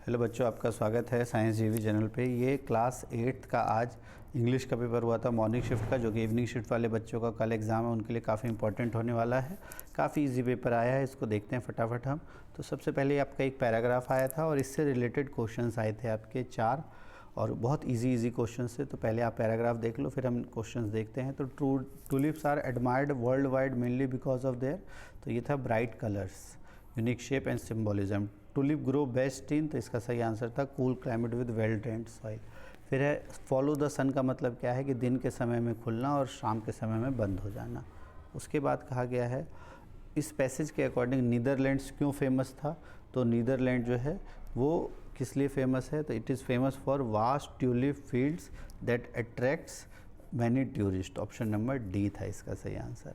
Hello बच्चों, आपका स्वागत है साइंस जीवी चैनल पे। ये क्लास 8th का आज इंग्लिश का पेपर हुआ था मॉर्निंग शिफ्ट का, जो कि इवनिंग शिफ्ट वाले बच्चों का कल एग्ज़ाम है, उनके लिए काफ़ी इंपॉर्टेंट होने वाला है। काफ़ी इजी पेपर आया है, इसको देखते हैं फटाफट हम। तो सबसे पहले आपका एक पैराग्राफ आया था और इससे रिलेटेड क्वेश्चंस आए थे आपके 4, और बहुत इजी क्वेश्चंस थे। तो पहले आप पैराग्राफ देख लो, फिर हम क्वेश्चंस देखते हैं। तो tulips are admired worldwide mainly because of their, तो ये था bright colours, unique shape and symbolism. Tulip grow best in, तो इसका सही आंसर था cool climate with well drained soil. फिर है फॉलो द सन का मतलब क्या है कि दिन के समय में खुलना और शाम के समय में बंद हो जाना। उसके बाद कहा गया है इस पैसेज के अकॉर्डिंग नीदरलैंड्स क्यों फेमस था। तो नीदरलैंड जो है वो किस लिए फेमस है, तो it is famous for vast tulip fields that attracts many tourist. Option number D था इसका सही आंसर।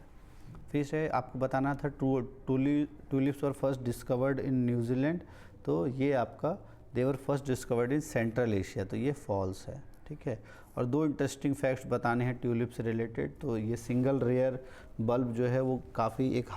फिर से आपको बताना था tulips were first discovered in New Zealand, तो ये आपका they were first discovered in central Asia, तो ये फॉल्स है। ठीक है, और 2 इंटरेस्टिंग फैक्ट्स बताने हैं ट्यूलिप से रिलेटेड। तो ये सिंगल रेयर बल्ब जो है वो काफ़ी एक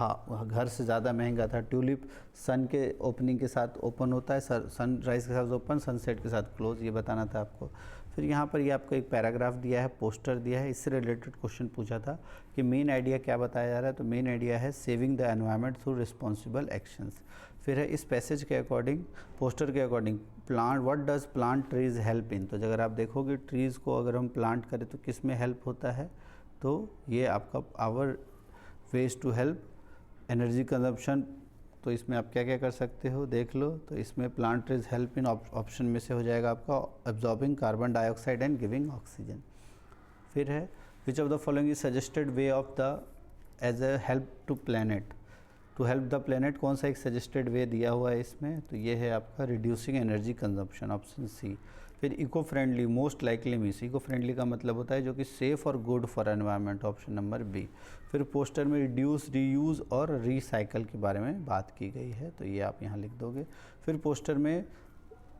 घर से ज़्यादा महंगा था। ट्यूलिप सन के ओपनिंग के साथ ओपन होता है, सनराइज़ के साथ ओपन, सनसेट के साथ क्लोज, ये बताना था आपको। फिर यहाँ पर ये आपको एक पैराग्राफ दिया है, पोस्टर दिया है, इससे रिलेटेड क्वेश्चन पूछा था कि मेन आइडिया क्या बताया जा रहा है। तो मेन आइडिया है saving the environment through responsible actions. फिर है इस पैसेज के अकॉर्डिंग, पोस्टर के according, plant what does plant trees help इन। तो अगर आप देखोगे ट्रीज़ को अगर हम प्लांट करें तो किस में हेल्प होता है, तो ये आपका our ways to help energy consumption. तो इसमें आप क्या क्या कर सकते हो देख लो। तो इसमें plant trees help in option में से हो जाएगा आपका absorbing carbon dioxide and giving oxygen. फिर है which of the following is suggested way of the as a help to planet. To help the planet कौन सा एक सजेस्टेड वे दिया हुआ है इसमें, तो ये है आपका reducing energy consumption, option C. फिर eco friendly most likely means, eco friendly का मतलब होता है जो कि सेफ और good for environment, option number B. फिर पोस्टर में रिड्यूस, रीयूज़ और रिसाइकल के बारे में बात की गई है, तो ये आप यहाँ लिख दोगे। फिर पोस्टर में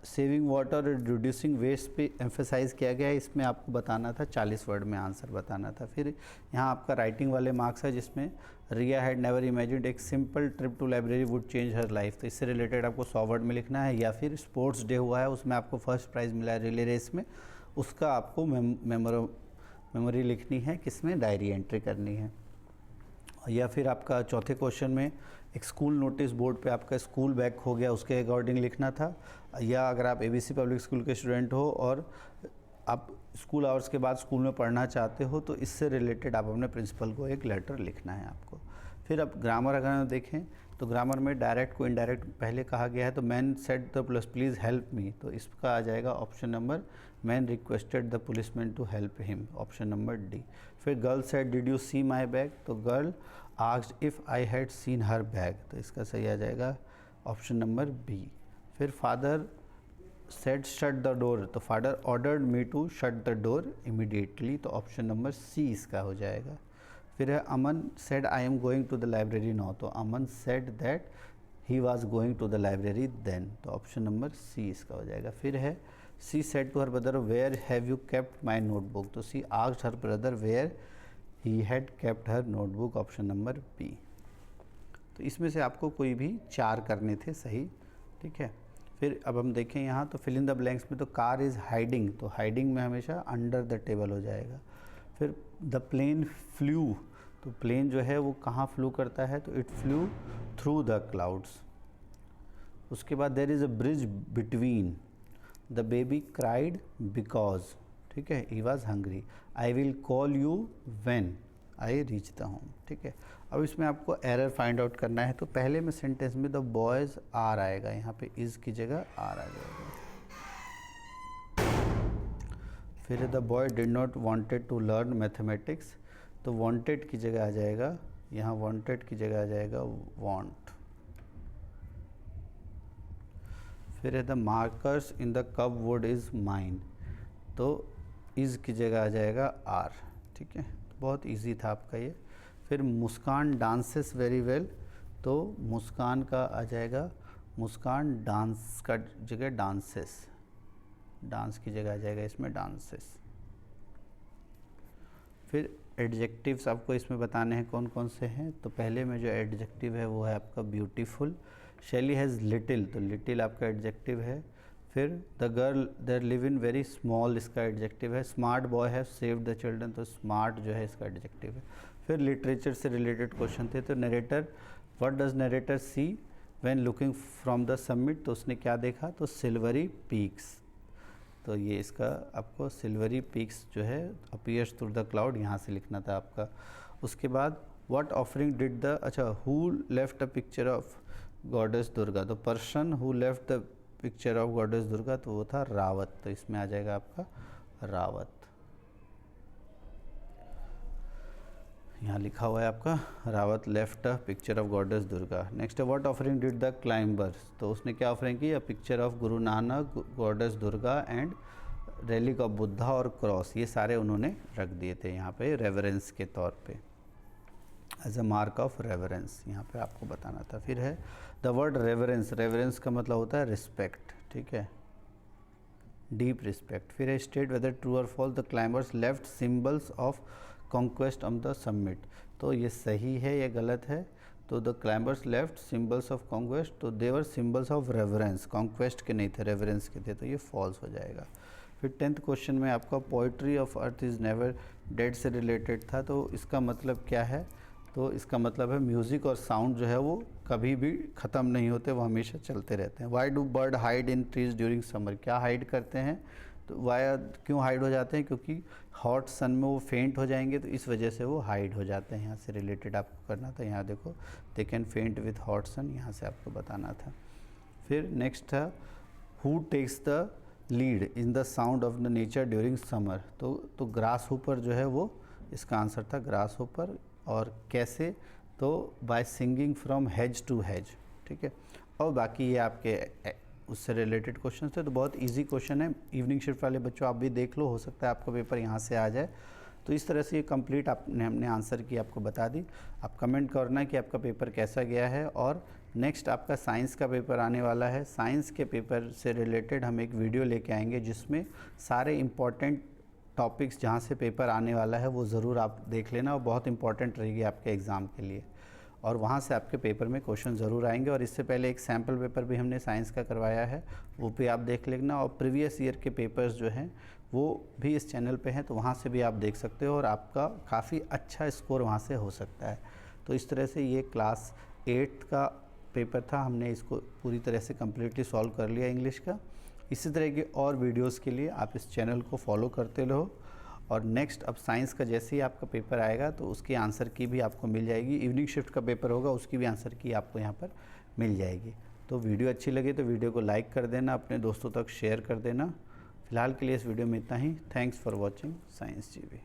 सेविंग वाटर और रिड्यूसिंग वेस्ट पे एम्फेसाइज किया गया है, इसमें आपको बताना था 40 वर्ड में आंसर बताना था। फिर यहाँ आपका राइटिंग वाले मार्क्स है, जिसमें रिया हैड नेवर इमेजिन्ड एक simple trip to library would change her life, तो इससे रिलेटेड आपको 100 वर्ड में लिखना है। या फिर स्पोर्ट्स डे हुआ है, उसमें आपको फर्स्ट प्राइज़ मिला है रिले रेस में, उसका आपको मेमोरी लिखनी है, किसमें, डायरी एंट्री करनी है। या फिर आपका चौथे क्वेश्चन में एक स्कूल नोटिस बोर्ड पे आपका स्कूल बैग खो गया, उसके अकॉर्डिंग लिखना था। या अगर आप एबीसी पब्लिक स्कूल के स्टूडेंट हो और आप स्कूल आवर्स के बाद स्कूल में पढ़ना चाहते हो, तो इससे रिलेटेड आप अपने प्रिंसिपल को एक लेटर लिखना है आपको। फिर अब ग्रामर अगर हम देखें तो ग्रामर में डायरेक्ट को इनडायरेक्ट पहले कहा गया है, तो man said the police please help me, तो इसका आ जाएगा option number man requested the policeman to help him, option number D. फिर girl said did you see my bag, तो girl asked if I had seen her bag, तो इसका सही आ जाएगा ऑप्शन नंबर बी। फिर father said shut the door, तो father ordered me to shut the door immediately, तो option number C इसका हो जाएगा। फिर है Aman said I am going to the library now, तो Aman said that he was going to the library then, तो option number C इसका हो जाएगा। फिर है she said to her brother where have you kept my notebook, तो she asked her brother where he had kept her notebook, option number B. तो इसमें से आपको कोई भी 4 करने थे सही। ठीक है, फिर अब हम देखें यहाँ तो फिल इन द ब्लैंक्स में, तो कार इज़ हाइडिंग, तो हाइडिंग में हमेशा अंडर द टेबल हो जाएगा। फिर द प्लेन फ्लू, तो प्लेन जो है वो कहाँ फ्लू करता है, तो it flew through the clouds. उसके बाद there is a bridge between, the baby cried because, ठीक है, he was hungry, I will call you when I reach the home. ठीक है, अब इसमें आपको एरर फाइंड आउट करना है। तो पहले में सेंटेंस में द बॉयज़ आर आएगा, यहाँ पे इज़ की जगह आर आ जाएगा। फिर the boy did not wanted to learn mathematics, तो वांटेड की जगह आ जाएगा, यहाँ वांटेड की जगह आ जाएगा वांट। फिर है the markers in the cup would is mine, तो इज़ की जगह आ जाएगा आर। ठीक है, बहुत इजी था आपका ये। फिर मुस्कान डांसेस वेरी वेल, तो मुस्कान का आ जाएगा, मुस्कान डांस का जगह डांसेस, डांस की जगह आ जाएगा इसमें डांसेस। फिर एडजेक्टिव्स आपको इसमें बताने हैं कौन कौन से हैं। तो पहले में जो एडजेक्टिव है वो है आपका ब्यूटीफुल। शैली हैज़ लिटिल, तो लिटिल आपका एडजेक्टिव है। फिर the girl there live in very small, इसका एडजेक्टिव है। Smart boy have saved the children, तो स्मार्ट जो है इसका एडजेक्टिव है। फिर लिटरेचर से रिलेटेड क्वेश्चन थे, तो narrator, what does narrator see when looking from the summit, तो उसने क्या देखा, तो सिल्वरी पीक्स, तो ये इसका आपको सिल्वरी पीक्स जो है अपीयर्स थ्रू द क्लाउड, यहाँ से लिखना था आपका। उसके बाद व्हाट ऑफरिंग डिड द, अच्छा, who left a picture of goddess Durga, तो person who left the picture of goddess Durga, तो वो था रावत, तो इसमें आ जाएगा आपका रावत, यहाँ लिखा हुआ है आपका Rawat left a picture of goddess Durga. Next है what offering did the climbers, तो उसने क्या ऑफरिंग की, a picture of Guru Nanak, goddess Durga and relic of Buddha और क्रॉस, ये सारे उन्होंने रख दिए थे यहाँ पे रेवरेंस के तौर पे, as a mark of reverence, यहाँ पे आपको बताना था। फिर है द वर्ड रेवरेंस, रेवरेंस का मतलब होता है रिस्पेक्ट, ठीक है, डीप रिस्पेक्ट। फिर है स्टेट वेदर ट्रू और false the climbers left symbols of conquest on the summit, तो ये सही है या गलत है, तो the climbers left symbols of conquest, तो their symbols of reverence, conquest के नहीं थे, रेवरेंस के थे, तो ये फॉल्स हो जाएगा। फिर 10th क्वेश्चन में आपका poetry of earth is never dead से रिलेटेड था, तो इसका मतलब क्या है, तो इसका मतलब है म्यूज़िक और साउंड जो है वो कभी भी ख़त्म नहीं होते, वो हमेशा चलते रहते हैं। Why do bird hide in trees during summer, क्या हाइड करते हैं, तो वाई क्यों हाइड हो जाते हैं, क्योंकि हॉट सन में वो फेंट हो जाएंगे, तो इस वजह से वो हाइड हो जाते हैं। यहाँ से रिलेटेड आपको करना था, यहाँ देखो they can faint with hot sun, यहाँ से आपको बताना था। फिर नेक्स्ट था who takes the lead in the sound of the nature during summer, तो ग्रास हुपर जो है वो इसका आंसर था, ग्रास हुपर, और कैसे, तो by singing from hedge to hedge, ठीक है। और बाकी ये आपके उससे रिलेटेड क्वेश्चन थे, तो बहुत इजी क्वेश्चन है, इवनिंग शिफ्ट वाले बच्चों आप भी देख लो, हो सकता है आपका पेपर यहाँ से आ जाए। तो इस तरह से ये कंप्लीट हमने आंसर की आपको बता दी। आप कमेंट करना कि आपका पेपर कैसा गया है, और नेक्स्ट आपका साइंस का पेपर आने वाला है। साइंस के पेपर से रिलेटेड हम एक वीडियो लेके आएंगे जिसमें सारे इम्पॉर्टेंट टॉपिक्स जहाँ से पेपर आने वाला है वो ज़रूर आप देख लेना, और बहुत इंपॉर्टेंट रहेगी आपके एग्ज़ाम के लिए, और वहाँ से आपके पेपर में क्वेश्चन ज़रूर आएंगे। और इससे पहले एक सैम्पल पेपर भी हमने साइंस का करवाया है, वो भी आप देख लेना, और प्रीवियस ईयर के पेपर्स जो हैं वो भी इस चैनल पे हैं, तो वहाँ से भी आप देख सकते हो, और आपका काफ़ी अच्छा स्कोर वहाँ से हो सकता है। तो इस तरह से ये क्लास 8th का पेपर था, हमने इसको पूरी तरह से कम्प्लीटली सॉल्व कर लिया इंग्लिश का। इसी तरह की और वीडियोस के लिए आप इस चैनल को फॉलो करते रहो, और नेक्स्ट अब साइंस का जैसे ही आपका पेपर आएगा तो उसकी आंसर की भी आपको मिल जाएगी, इवनिंग शिफ्ट का पेपर होगा उसकी भी आंसर की आपको यहाँ पर मिल जाएगी। तो वीडियो अच्छी लगे तो वीडियो को लाइक कर देना, अपने दोस्तों तक शेयर कर देना। फिलहाल के लिए इस वीडियो में इतना ही। थैंक्स फॉर वॉचिंग साइंस जीवी।